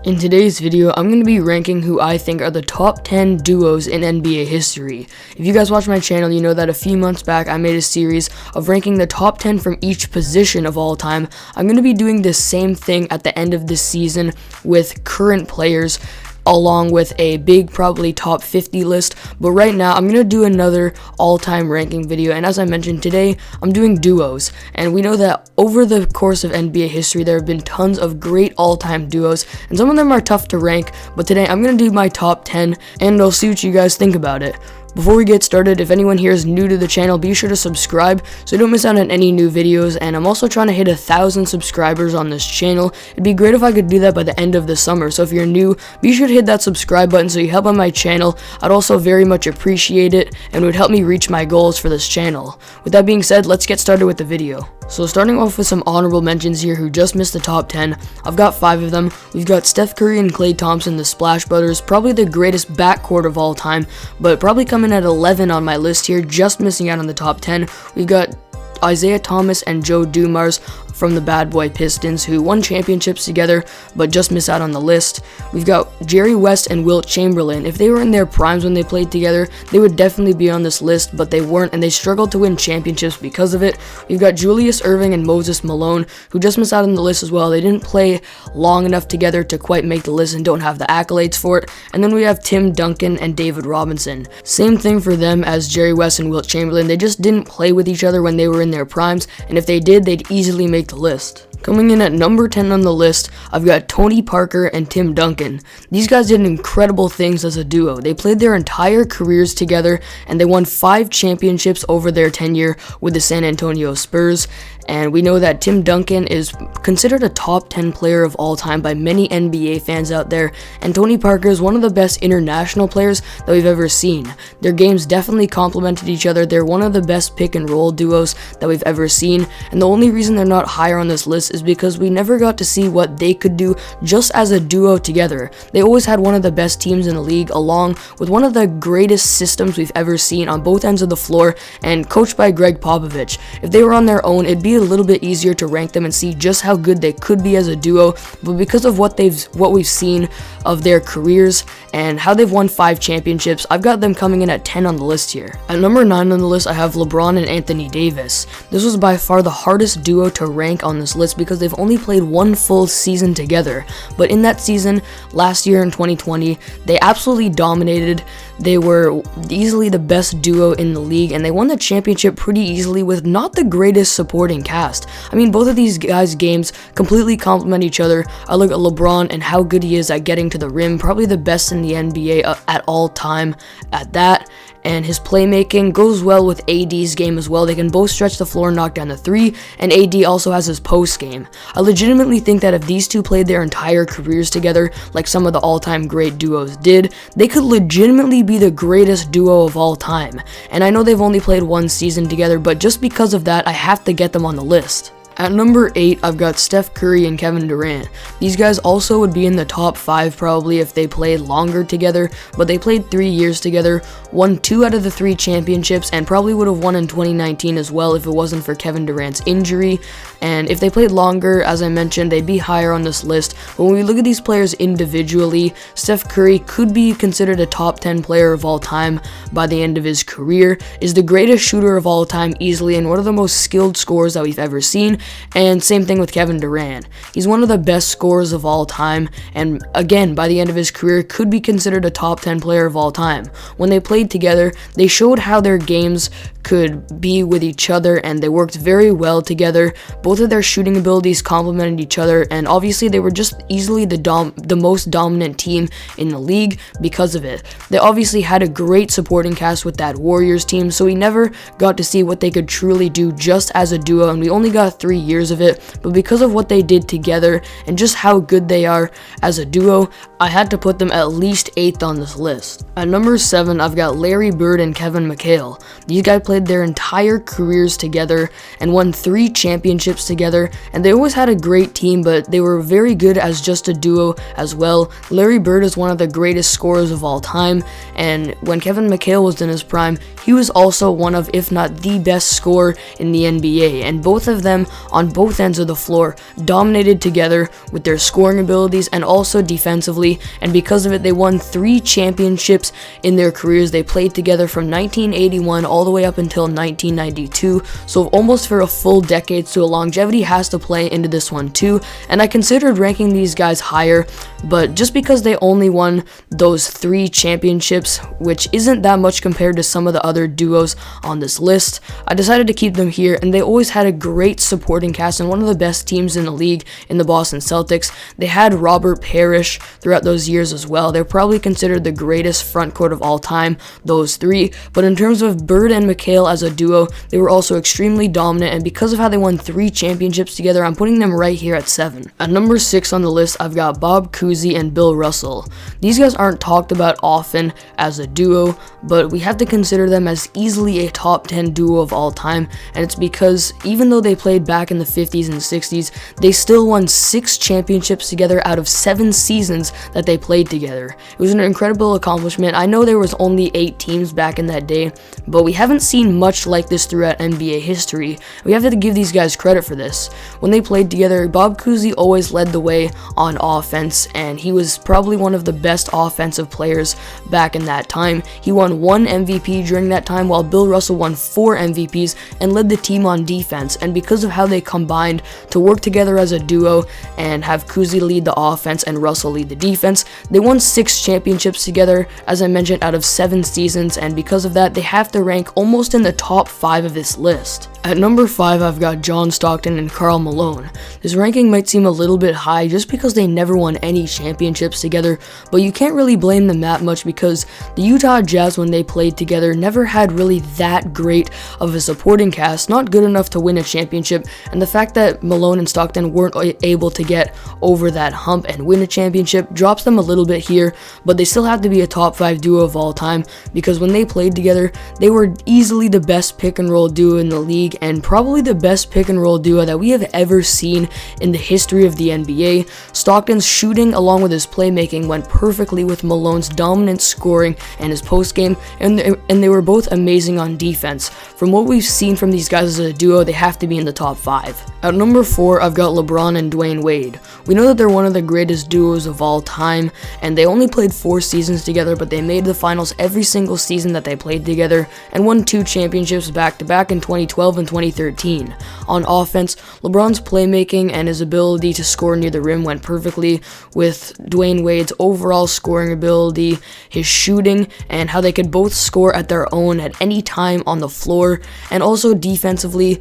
In today's video, I'm going to be ranking who I think are the top 10 duos in NBA history. If you guys watch my channel, you know that a few months back I made a series of ranking the top 10 from each position of all time. I'm going to be doing the same thing at the end of this season with current players, along with a big probably top 50 list. But right now I'm gonna do another all-time ranking video, and as I mentioned, today I'm doing duos. And we know that over the course of NBA history there have been tons of great all-time duos, and some of them are tough to rank, but today I'm gonna do my top 10 and I'll see what you guys think about it. Before we get started, if anyone here is new to the channel, be sure to subscribe so you don't miss out on any new videos. And I'm also trying to hit 1,000 subscribers on this channel. It'd be great if I could do that by the end of the summer. So if you're new, be sure to hit that subscribe button so you help on my channel. I'd also very much appreciate it, and it would help me reach my goals for this channel. With that being said, let's get started with the video. So starting off with some honorable mentions here who just missed the top 10. I've got 5 of them. We've got Steph Curry and Klay Thompson, the Splash Brothers, probably the greatest backcourt of all time, but probably coming at 11 on my list here, just missing out on the top 10. We've got Isaiah Thomas and Joe Dumas from the Bad Boy Pistons, who won championships together but just missed out on the list. We've got Jerry West and Wilt Chamberlain. If they were in their primes when they played together, they would definitely be on this list, but they weren't, and they struggled to win championships because of it. We've got Julius Erving and Moses Malone, who just missed out on the list as well. They didn't play long enough together to quite make the list and don't have the accolades for it. And then we have Tim Duncan and David Robinson. Same thing for them as Jerry West and Wilt Chamberlain. They just didn't play with each other when they were in their primes, and if they did, they'd easily make the list. Coming in at number 10 on the list, I've got Tony Parker and Tim Duncan. These guys did incredible things as a duo. They played their entire careers together, and they won 5 championships over their tenure with the San Antonio Spurs. And we know that Tim Duncan is considered a top 10 player of all time by many NBA fans out there, and Tony Parker is one of the best international players that we've ever seen. Their games definitely complemented each other. They're one of the best pick and roll duos that we've ever seen, and the only reason they're not higher on this list is because we never got to see what they could do just as a duo together. They always had one of the best teams in the league, along with one of the greatest systems we've ever seen on both ends of the floor, and coached by Greg Popovich. If they were on their own, it'd be a little bit easier to rank them and see just how good they could be as a duo, but because of what we've seen of their careers and how they've won 5 championships, I've got them coming in at 10 on the list here. At number 9 on the list, I have LeBron and Anthony Davis. This was by far the hardest duo to rank on this list because they've only played one full season together, but in that season last year in 2020, they absolutely dominated. They were easily the best duo in the league, and they won the championship pretty easily with not the greatest supporting cast. I mean, both of these guys' games completely complement each other. I look at LeBron and how good he is at getting to the rim, probably the best in the NBA at all time at that. And his playmaking goes well with AD's game as well. They can both stretch the floor and knock down the 3, and AD also has his post game. I legitimately think that if these two played their entire careers together, like some of the all-time great duos did, they could legitimately be the greatest duo of all time. And I know they've only played one season together, but just because of that, I have to get them on the list. At number 8, I've got Steph Curry and Kevin Durant. These guys also would be in the top 5 probably if they played longer together, but they played 3 years together, won 2 out of the 3 championships, and probably would have won in 2019 as well if it wasn't for Kevin Durant's injury. And if they played longer, as I mentioned, they'd be higher on this list. But when we look at these players individually, Steph Curry could be considered a top 10 player of all time by the end of his career, is the greatest shooter of all time easily, and one of the most skilled scorers that we've ever seen. And same thing with Kevin Durant. He's one of the best scorers of all time, and again, by the end of his career, could be considered a top 10 player of all time. When they played together, they showed how their games could be with each other, and they worked very well together. Both of their shooting abilities complemented each other, and obviously they were just easily the most dominant team in the league because of it. They obviously had a great supporting cast with that Warriors team, so we never got to see what they could truly do just as a duo, and we only got 3 years of it. But because of what they did together and just how good they are as a duo, I had to put them at least 8th on this list. At number 7, I've got Larry Bird and Kevin McHale. These guys played their entire careers together and won 3 championships together, and they always had a great team, but they were very good as just a duo as well. Larry Bird is one of the greatest scorers of all time, and when Kevin McHale was in his prime, he was also one of, if not the best scorer in the NBA, and both of them on both ends of the floor, dominated together with their scoring abilities and also defensively, and because of it, they won 3 championships in their careers. They played together from 1981 all the way up until 1992, so almost for a full decade, so longevity has to play into this one too, and I considered ranking these guys higher, but just because they only won those 3 championships, which isn't that much compared to some of the other duos on this list, I decided to keep them here, and they always had a great supporting cast and one of the best teams in the league in the Boston Celtics. They had Robert Parrish throughout those years as well. They're probably considered the greatest front court of all time, those 3, but in terms of Bird and McHale as a duo, they were also extremely dominant, and because of how they won 3 championships together, I'm putting them right here at 7. At number 6 on the list, I've got Bob Cousy and Bill Russell. These guys aren't talked about often as a duo, but we have to consider them as easily a top 10 duo of all time, and it's because even though they played back in the 50s and 60s, they still won 6 championships together out of 7 seasons that they played together. It was an incredible accomplishment. I know there was only 8 teams back in that day, but we haven't seen much like this throughout NBA history. We have to give these guys credit for this. When they played together, Bob Cousy always led the way on offense, and he was probably one of the best offensive players back in that time. He won 1 MVP during that time, while Bill Russell won 4 MVPs and led the team on defense, and because of how they combined to work together as a duo and have Cousy lead the offense and Russell lead the defense, they won 6 championships together, as I mentioned, out of 7 seasons, and because of that, they have to rank almost in the top 5 of this list. At number 5, I've got John Stockton and Karl Malone. This ranking might seem a little bit high just because they never won any championships together, but you can't really blame them that much because the Utah Jazz, when they played together, never had really that great of a supporting cast, not good enough to win a championship, and the fact that Malone and Stockton weren't able to get over that hump and win a championship drops them a little bit here, but they still have to be a top 5 duo of all time because when they played together, they were easily the best pick and roll duo in the league and probably the best pick and roll duo that we have ever seen in the history of the NBA. Stockton's shooting along with his playmaking went perfectly with Malone's dominant scoring and his post game, and they were both amazing on defense. From what we've seen from these guys as a duo, they have to be in the top 5. At number 4, I've got LeBron and Dwayne Wade. We know that they're one of the greatest duos of all time, and they only played 4 seasons together, but they made the finals every single season that they played together and won 2 championships back-to-back in 2012 and 2013. On offense, LeBron's playmaking and his ability to score near the rim went perfectly with Dwayne Wade's overall scoring ability, his shooting, and how they could both score at their own at any time on the floor, and also defensively,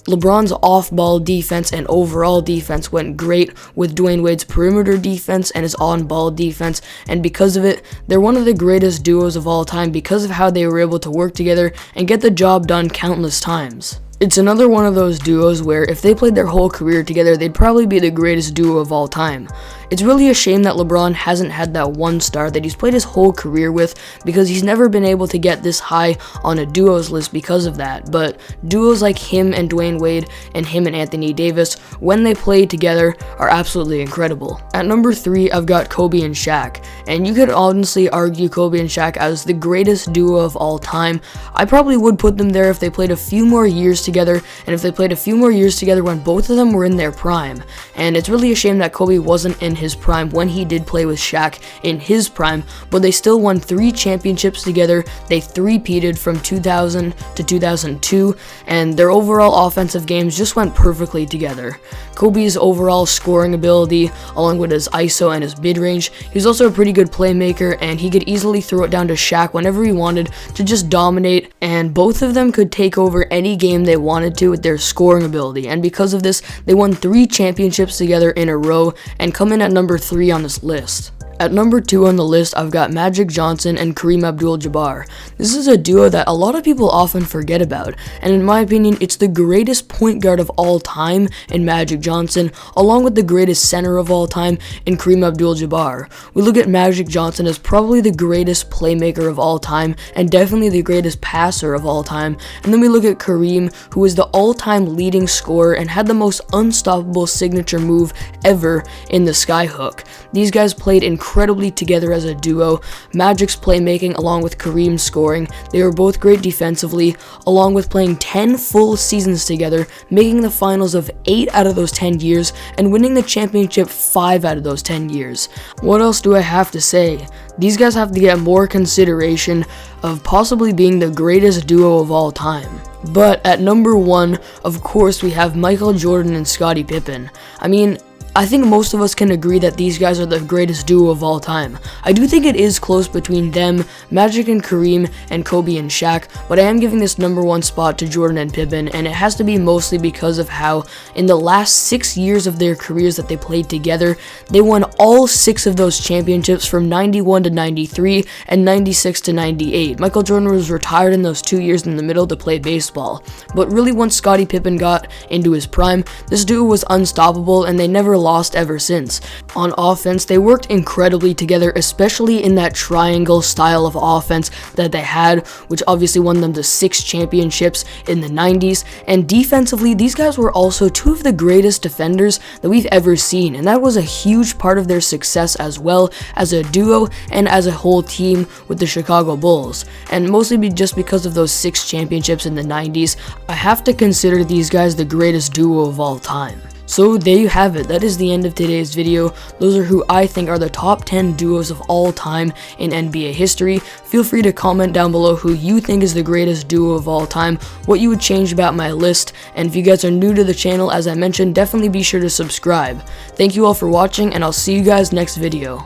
LeBron's off-ball defense and overall defense went great with Dwayne Wade's perimeter defense and his on-ball defense, and because of it, they're one of the greatest duos of all time because of how they were able to work together and get the job done countless times. It's another one of those duos where if they played their whole career together, they'd probably be the greatest duo of all time. It's really a shame that LeBron hasn't had that one star that he's played his whole career with because he's never been able to get this high on a duos list because of that, but duos like him and Dwayne Wade and him and Anthony Davis, when they play together, are absolutely incredible. At number 3, I've got Kobe and Shaq, and you could honestly argue Kobe and Shaq as the greatest duo of all time. I probably would put them there if they played a few more years together, and if they played a few more years together when both of them were in their prime, and it's really a shame that Kobe wasn't in his prime when he did play with Shaq in his prime, but they still won 3 championships together. They three-peated from 2000 to 2002, and their overall offensive games just went perfectly together. Kobe's overall scoring ability, along with his ISO and his mid-range, he's also a pretty good playmaker, and he could easily throw it down to Shaq whenever he wanted to just dominate, and both of them could take over any game they wanted to with their scoring ability, and because of this, they won 3 championships together in a row and come in at number 3 on this list. At number 2 on the list, I've got Magic Johnson and Kareem Abdul-Jabbar. This is a duo that a lot of people often forget about, and in my opinion, it's the greatest point guard of all time in Magic Johnson, along with the greatest center of all time in Kareem Abdul-Jabbar. We look at Magic Johnson as probably the greatest playmaker of all time, and definitely the greatest passer of all time, and then we look at Kareem, who is the all-time leading scorer and had the most unstoppable signature move ever in the skyhook. These guys played incredible incredibly together as a duo. Magic's playmaking along with Kareem's scoring, they were both great defensively, along with playing 10 full seasons together, making the finals of 8 out of those 10 years, and winning the championship 5 out of those 10 years. What else do I have to say? These guys have to get more consideration of possibly being the greatest duo of all time. But at number 1, of course, we have Michael Jordan and Scottie Pippen. I think most of us can agree that these guys are the greatest duo of all time. I do think it is close between them, Magic and Kareem, and Kobe and Shaq, but I am giving this number 1 spot to Jordan and Pippen, and it has to be mostly because of how in the last 6 years of their careers that they played together, they won all 6 of those championships from 91 to 93 and 96 to 98. Michael Jordan was retired in those 2 years in the middle to play baseball, but really once Scottie Pippen got into his prime, this duo was unstoppable and they never lost ever since. On offense, they worked incredibly together, especially in that triangle style of offense that they had, which obviously won them the 6 championships in the 90s. And defensively, these guys were also 2 of the greatest defenders that we've ever seen, and that was a huge part of their success as well as a duo and as a whole team with the Chicago Bulls. And mostly just because of those 6 championships in the 90s, I have to consider these guys the greatest duo of all time. So there you have it, that is the end of today's video. Those are who I think are the top 10 duos of all time in NBA history. Feel free to comment down below who you think is the greatest duo of all time, what you would change about my list, and if you guys are new to the channel, as I mentioned, definitely be sure to subscribe. Thank you all for watching, and I'll see you guys next video.